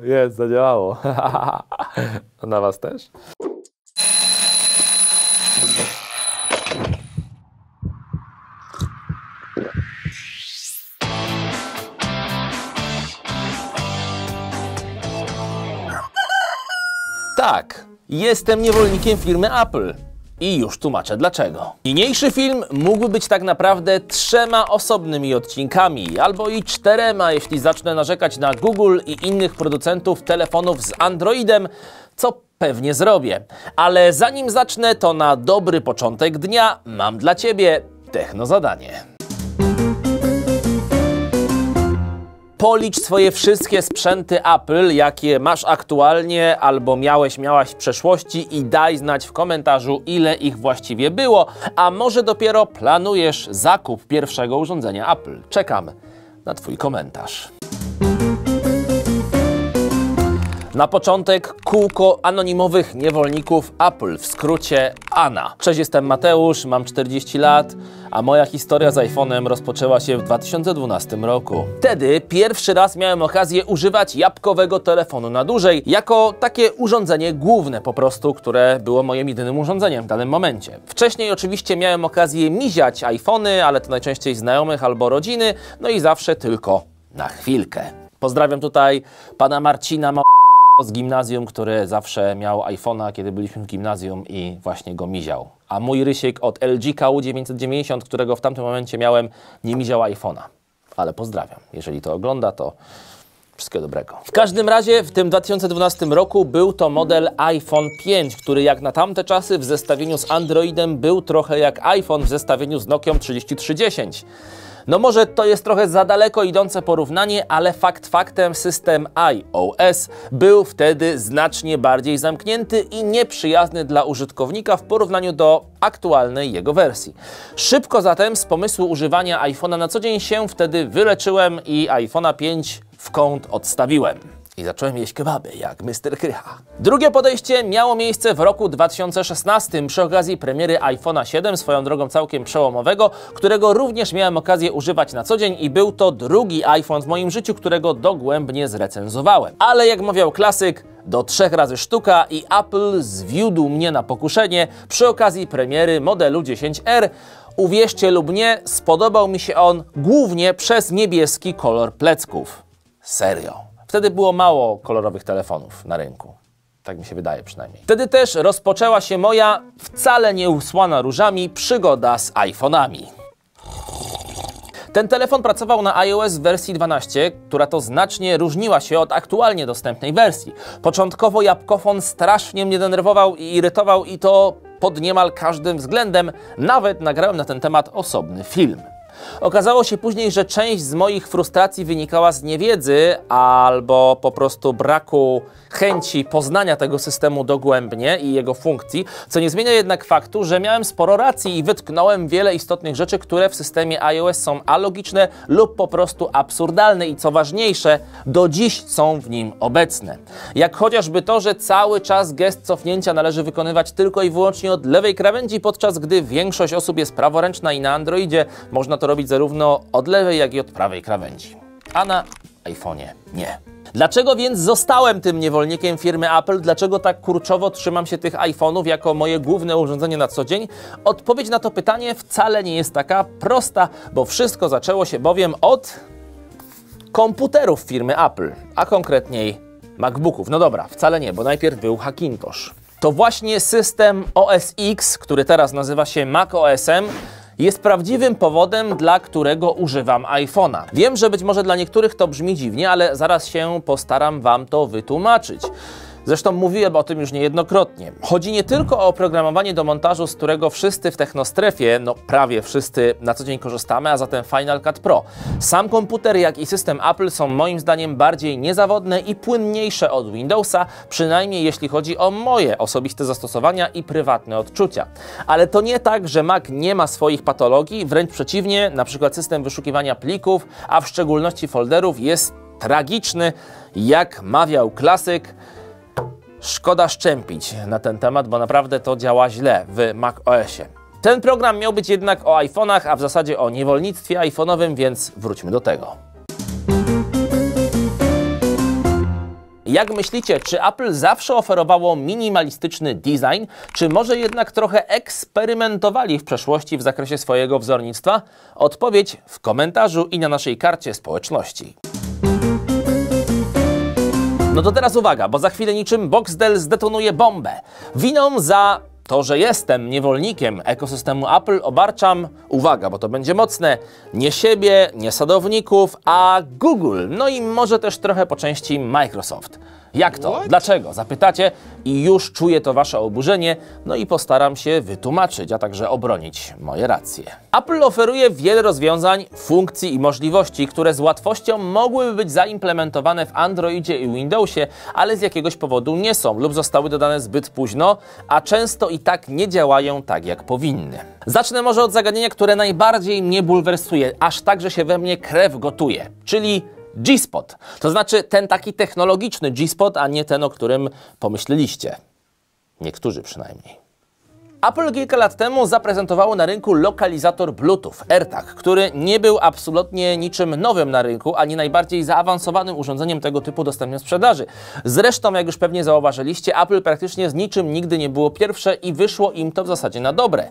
Jest, zadziałało. Na was też? Tak, jestem niewolnikiem firmy Apple. I już tłumaczę dlaczego. Niniejszy film mógłby być tak naprawdę 3 osobnymi odcinkami, albo i 4, jeśli zacznę narzekać na Google i innych producentów telefonów z Androidem, co pewnie zrobię. Ale zanim zacznę, to na dobry początek dnia mam dla Ciebie technozadanie. Policz swoje wszystkie sprzęty Apple, jakie masz aktualnie albo miałaś w przeszłości i daj znać w komentarzu, ile ich właściwie było, a może dopiero planujesz zakup pierwszego urządzenia Apple. Czekam na Twój komentarz. Na początek kółko anonimowych niewolników Apple, w skrócie ANA. Cześć, jestem Mateusz, mam 40 lat, a moja historia z iPhone'em rozpoczęła się w 2012 roku. Wtedy pierwszy raz miałem okazję używać jabłkowego telefonu na dłużej, jako takie urządzenie główne po prostu, które było moim jedynym urządzeniem w danym momencie. Wcześniej oczywiście miałem okazję miziać iPhony, ale to najczęściej znajomych albo rodziny, no i zawsze tylko na chwilkę. Pozdrawiam tutaj pana Marcina z gimnazjum, który zawsze miał iPhone'a, kiedy byliśmy w gimnazjum i właśnie go miział. A mój Rysiek od LG KU990, którego w tamtym momencie miałem, nie miział iPhone'a. Ale pozdrawiam. Jeżeli to ogląda, to wszystkiego dobrego. W każdym razie w tym 2012 roku był to model iPhone 5, który jak na tamte czasy w zestawieniu z Androidem był trochę jak iPhone w zestawieniu z Nokią 3310. No może to jest trochę za daleko idące porównanie, ale fakt faktem system iOS był wtedy znacznie bardziej zamknięty i nieprzyjazny dla użytkownika w porównaniu do aktualnej jego wersji. Szybko zatem z pomysłu używania iPhone'a na co dzień się wtedy wyleczyłem i iPhone'a 5 w kąt odstawiłem. I zacząłem jeść kebaby, jak Mr. Krycha. Drugie podejście miało miejsce w roku 2016 przy okazji premiery iPhone'a 7, swoją drogą całkiem przełomowego, którego również miałem okazję używać na co dzień i był to drugi iPhone w moim życiu, którego dogłębnie zrecenzowałem. Ale jak mawiał klasyk, do 3 razy sztuka i Apple zwiódł mnie na pokuszenie przy okazji premiery modelu 10R. Uwierzcie lub nie, spodobał mi się on głównie przez niebieski kolor plecków. Serio. Wtedy było mało kolorowych telefonów na rynku. Tak mi się wydaje przynajmniej. Wtedy też rozpoczęła się moja, wcale nie usłana różami, przygoda z iPhone'ami. Ten telefon pracował na iOS w wersji 12, która to znacznie różniła się od aktualnie dostępnej wersji. Początkowo jabłkofon strasznie mnie denerwował i irytował i to pod niemal każdym względem. Nawet nagrałem na ten temat osobny film. Okazało się później, że część z moich frustracji wynikała z niewiedzy albo po prostu braku chęci poznania tego systemu dogłębnie i jego funkcji, co nie zmienia jednak faktu, że miałem sporo racji i wytknąłem wiele istotnych rzeczy, które w systemie iOS są alogiczne lub po prostu absurdalne i co ważniejsze, do dziś są w nim obecne. Jak chociażby to, że cały czas gest cofnięcia należy wykonywać tylko i wyłącznie od lewej krawędzi, podczas gdy większość osób jest praworęczna i na Androidzie można to robić zarówno od lewej, jak i od prawej krawędzi. A na iPhone'ie nie. Dlaczego więc zostałem tym niewolnikiem firmy Apple? Dlaczego tak kurczowo trzymam się tych iPhone'ów jako moje główne urządzenie na co dzień? Odpowiedź na to pytanie wcale nie jest taka prosta, bo wszystko zaczęło się bowiem od komputerów firmy Apple, a konkretniej MacBooków. No dobra, wcale nie, bo najpierw był Hackintosh. To właśnie system OS X, który teraz nazywa się macOS-em, jest prawdziwym powodem, dla którego używam iPhone'a. Wiem, że być może dla niektórych to brzmi dziwnie, ale zaraz się postaram Wam to wytłumaczyć. Zresztą mówiłem o tym już niejednokrotnie. Chodzi nie tylko o oprogramowanie do montażu, z którego wszyscy w technostrefie, no prawie wszyscy na co dzień korzystamy, a zatem Final Cut Pro. Sam komputer, jak i system Apple są moim zdaniem bardziej niezawodne i płynniejsze od Windowsa, przynajmniej jeśli chodzi o moje osobiste zastosowania i prywatne odczucia. Ale to nie tak, że Mac nie ma swoich patologii, wręcz przeciwnie, na przykład system wyszukiwania plików, a w szczególności folderów jest tragiczny, jak mawiał klasyk. Szkoda szczępić na ten temat, bo naprawdę to działa źle w macOSie. Ten program miał być jednak o iPhone'ach, a w zasadzie o niewolnictwie iPhone'owym, więc wróćmy do tego. Jak myślicie, czy Apple zawsze oferowało minimalistyczny design, czy może jednak trochę eksperymentowali w przeszłości w zakresie swojego wzornictwa? Odpowiedź w komentarzu i na naszej karcie społeczności. No to teraz uwaga, bo za chwilę niczym Boxdel zdetonuje bombę. Winą za to, że jestem niewolnikiem ekosystemu Apple, obarczam, uwaga, bo to będzie mocne, nie siebie, nie sadowników, a Google, no i może też trochę po części Microsoft. Jak to? Dlaczego? Zapytacie i już czuję to wasze oburzenie, no i postaram się wytłumaczyć, a także obronić moje racje. Apple oferuje wiele rozwiązań, funkcji i możliwości, które z łatwością mogłyby być zaimplementowane w Androidzie i Windowsie, ale z jakiegoś powodu nie są lub zostały dodane zbyt późno, a często i tak nie działają tak, jak powinny. Zacznę może od zagadnienia, które najbardziej mnie bulwersuje, aż tak, że się we mnie krew gotuje, czyli G-Spot. To znaczy ten taki technologiczny G-Spot, a nie ten, o którym pomyśleliście. Niektórzy przynajmniej. Apple kilka lat temu zaprezentowało na rynku lokalizator Bluetooth AirTag, który nie był absolutnie niczym nowym na rynku, ani najbardziej zaawansowanym urządzeniem tego typu dostępnym w sprzedaży. Zresztą, jak już pewnie zauważyliście, Apple praktycznie z niczym nigdy nie było pierwsze i wyszło im to w zasadzie na dobre.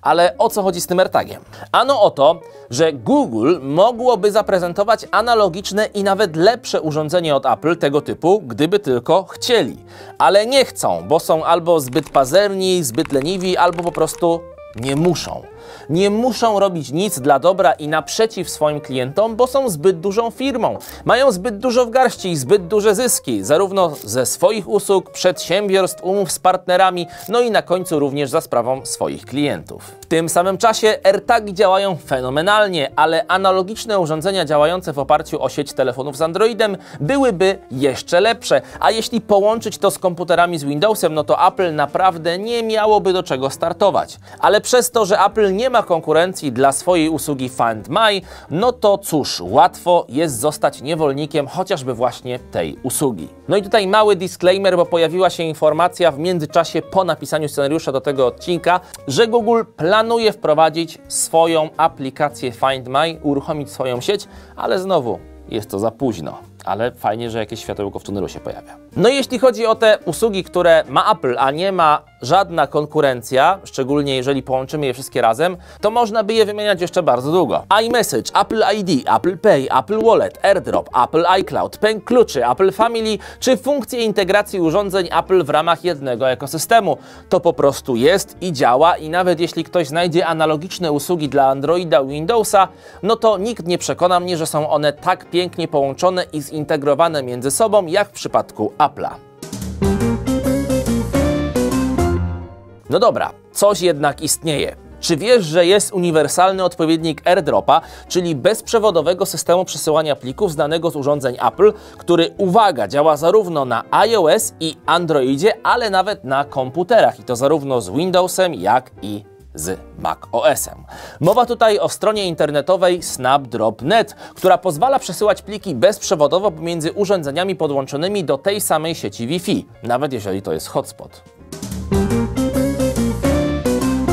Ale o co chodzi z tym AirTagiem? Ano o to, że Google mogłoby zaprezentować analogiczne i nawet lepsze urządzenie od Apple tego typu, gdyby tylko chcieli. Ale nie chcą, bo są albo zbyt pazerni, zbyt leniwi, albo po prostu nie muszą. Nie muszą robić nic dla dobra i naprzeciw swoim klientom, bo są zbyt dużą firmą. Mają zbyt dużo w garści i zbyt duże zyski, zarówno ze swoich usług, przedsiębiorstw, umów z partnerami, no i na końcu również za sprawą swoich klientów. W tym samym czasie AirTagi działają fenomenalnie, ale analogiczne urządzenia działające w oparciu o sieć telefonów z Androidem byłyby jeszcze lepsze, a jeśli połączyć to z komputerami z Windowsem, no to Apple naprawdę nie miałoby do czego startować. Ale przez to, że Apple nie ma konkurencji dla swojej usługi Find My, no to cóż, łatwo jest zostać niewolnikiem chociażby właśnie tej usługi. No i tutaj mały disclaimer, bo pojawiła się informacja w międzyczasie po napisaniu scenariusza do tego odcinka, że Google planuje wprowadzić swoją aplikację Find My, uruchomić swoją sieć, ale znowu jest to za późno. Ale fajnie, że jakieś światełko w tunelu się pojawia. No i jeśli chodzi o te usługi, które ma Apple, a nie ma żadna konkurencja, szczególnie jeżeli połączymy je wszystkie razem, to można by je wymieniać jeszcze bardzo długo. iMessage, Apple ID, Apple Pay, Apple Wallet, AirDrop, Apple iCloud, pęk kluczy, Apple Family, czy funkcje integracji urządzeń Apple w ramach jednego ekosystemu. To po prostu jest i działa i nawet jeśli ktoś znajdzie analogiczne usługi dla Androida, Windowsa, no to nikt nie przekona mnie, że są one tak pięknie połączone i zintegrowane między sobą, jak w przypadku Apple'a. No dobra, coś jednak istnieje. Czy wiesz, że jest uniwersalny odpowiednik AirDropa, czyli bezprzewodowego systemu przesyłania plików znanego z urządzeń Apple, który, uwaga, działa zarówno na iOS i Androidzie, ale nawet na komputerach i to zarówno z Windowsem, jak i z macOS-em. Mowa tutaj o stronie internetowej Snapdrop.net, która pozwala przesyłać pliki bezprzewodowo pomiędzy urządzeniami podłączonymi do tej samej sieci Wi-Fi, nawet jeżeli to jest hotspot.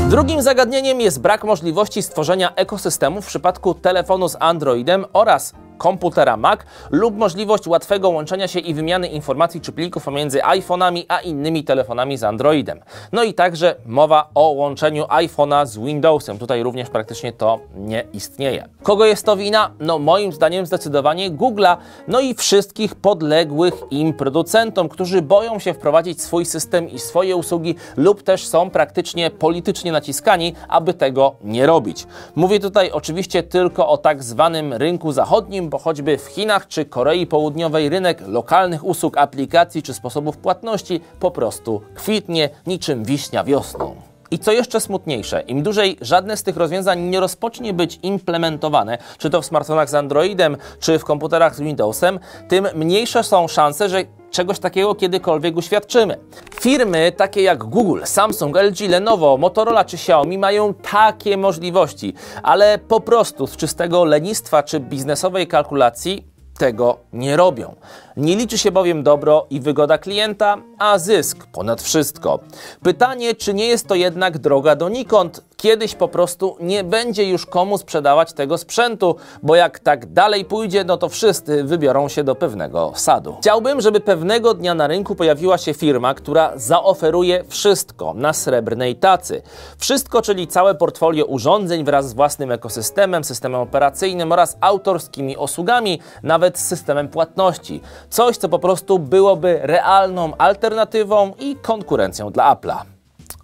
Drugim zagadnieniem jest brak możliwości stworzenia ekosystemu w przypadku telefonu z Androidem oraz komputera Mac lub możliwość łatwego łączenia się i wymiany informacji czy plików pomiędzy iPhone'ami a innymi telefonami z Androidem. No i także mowa o łączeniu iPhone'a z Windowsem. Tutaj również praktycznie to nie istnieje. Kogo jest to wina? No moim zdaniem zdecydowanie Google'a, no i wszystkich podległych im producentom, którzy boją się wprowadzić swój system i swoje usługi lub też są praktycznie politycznie naciskani, aby tego nie robić. Mówię tutaj oczywiście tylko o tak zwanym rynku zachodnim, bo choćby w Chinach czy Korei Południowej rynek lokalnych usług, aplikacji czy sposobów płatności po prostu kwitnie niczym wiśnia wiosną. I co jeszcze smutniejsze, im dłużej żadne z tych rozwiązań nie rozpocznie być implementowane, czy to w smartfonach z Androidem, czy w komputerach z Windowsem, tym mniejsze są szanse, że czegoś takiego kiedykolwiek uświadczymy. Firmy takie jak Google, Samsung, LG, Lenovo, Motorola czy Xiaomi mają takie możliwości, ale po prostu z czystego lenistwa czy biznesowej kalkulacji tego nie robią. Nie liczy się bowiem dobro i wygoda klienta, a zysk ponad wszystko. Pytanie, czy nie jest to jednak droga donikąd, Kiedyś po prostu nie będzie już komu sprzedawać tego sprzętu, bo jak tak dalej pójdzie, no to wszyscy wybiorą się do pewnego sadu. Chciałbym, żeby pewnego dnia na rynku pojawiła się firma, która zaoferuje wszystko na srebrnej tacy. Wszystko, czyli całe portfolio urządzeń wraz z własnym ekosystemem, systemem operacyjnym oraz autorskimi usługami, nawet z systemem płatności. Coś, co po prostu byłoby realną alternatywą i konkurencją dla Apple'a.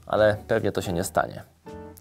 Ale pewnie to się nie stanie.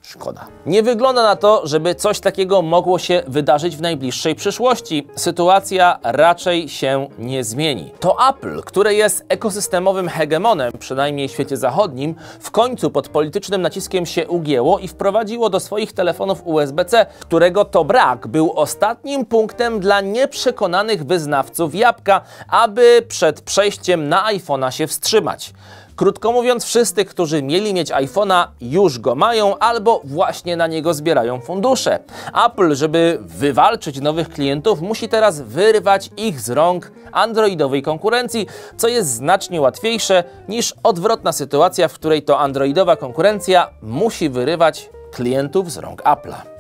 Szkoda. Nie wygląda na to, żeby coś takiego mogło się wydarzyć w najbliższej przyszłości. Sytuacja raczej się nie zmieni. To Apple, które jest ekosystemowym hegemonem, przynajmniej w świecie zachodnim, w końcu pod politycznym naciskiem się ugięło i wprowadziło do swoich telefonów USB-C, którego to brak był ostatnim punktem dla nieprzekonanych wyznawców jabłka, aby przed przejściem na iPhone'a się wstrzymać. Krótko mówiąc, wszyscy, którzy mieli mieć iPhone'a, już go mają albo właśnie na niego zbierają fundusze. Apple, żeby wywalczyć nowych klientów, musi teraz wyrwać ich z rąk androidowej konkurencji, co jest znacznie łatwiejsze niż odwrotna sytuacja, w której to androidowa konkurencja musi wyrywać klientów z rąk Apple'a.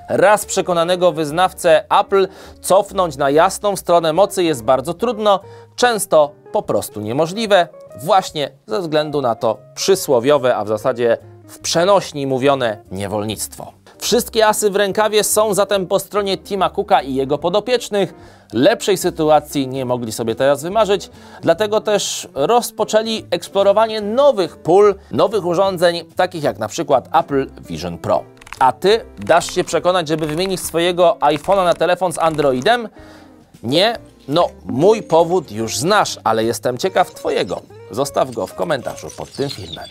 Raz przekonanego wyznawcę Apple cofnąć na jasną stronę mocy jest bardzo trudno, często po prostu niemożliwe, właśnie ze względu na to przysłowiowe, a w zasadzie w przenośni mówione niewolnictwo. Wszystkie asy w rękawie są zatem po stronie Tima Cooka i jego podopiecznych. Lepszej sytuacji nie mogli sobie teraz wymarzyć, dlatego też rozpoczęli eksplorowanie nowych pól, nowych urządzeń, takich jak na przykład Apple Vision Pro. A Ty dasz się przekonać, żeby wymienić swojego iPhone'a na telefon z Androidem? Nie? No, mój powód już znasz, ale jestem ciekaw Twojego. Zostaw go w komentarzu pod tym filmem.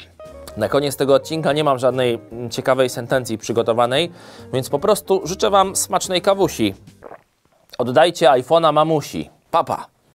Na koniec tego odcinka nie mam żadnej ciekawej sentencji przygotowanej, więc po prostu życzę Wam smacznej kawusi. Oddajcie iPhone'a mamusi. Pa, pa.